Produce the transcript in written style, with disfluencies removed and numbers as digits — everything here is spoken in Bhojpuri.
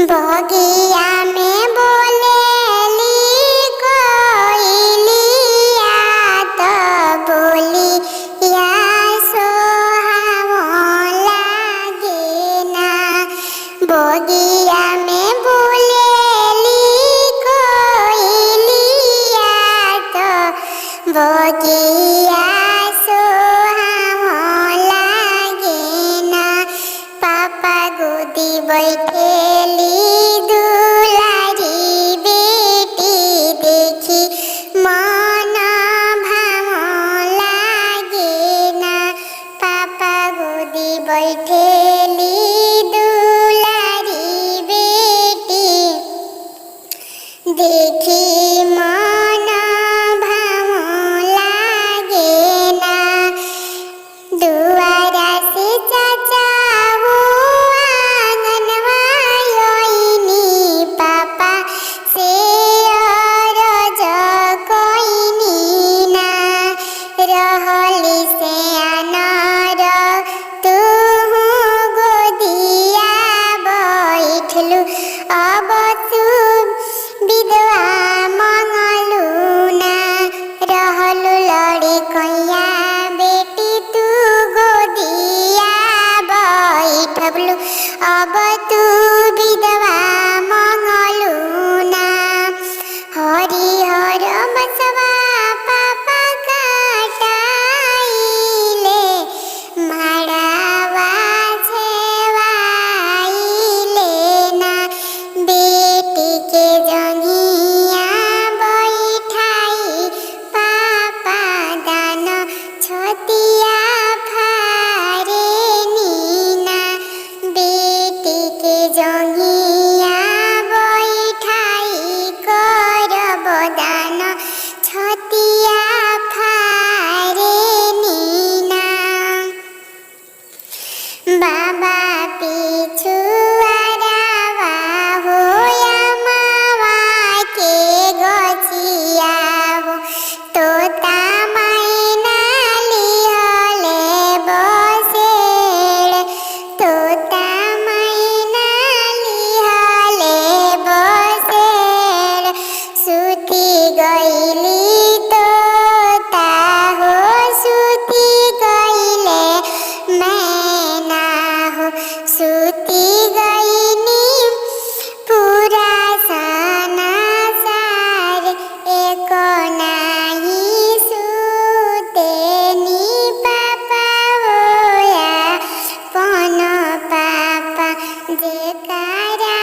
बगिया में बोलेली कोयलिया तो बोलिया सोहावन लागे ना। बगिया में बोलेली कोयलिया तो बगिया सोहावन लागे ना। पापा गोदी बैठेली दुलारी बेटी देखी मन भावन लागे ना। पापा गोदी बैठेली दुलारी बेटी देखी मन भावन लागे ना। दुआरा से चाचा आंगनवा आईनी पापा से अरज कईनी ना। रहली से अनर तू गोदिया बैठलू अब तू विधवा मंगलू ना। रहलू लड़ी कैया बेटी तू गोदिया बैठलू अब तू विधवा मंगलू ना। हरिहर बसवा पापा काटाइले माड़ावा छेवाइले ना। बेटी के जंघिया बैठाई पापा दान छतिया फारे नीना। बेटी के जंघिया बैठाई करब दान छतिया फारे नीना। बाबा पिछुआरावा होया मावा के गछिया हो तोता मैना लिहले बसेड़। तोता मैना लिहले बसेड़ सुती गईली तोता हो सुती गईले मैना हो सुती गईनी पूरा सनासार एक नाही सुतेनी पापा होया पन पापा जेकारा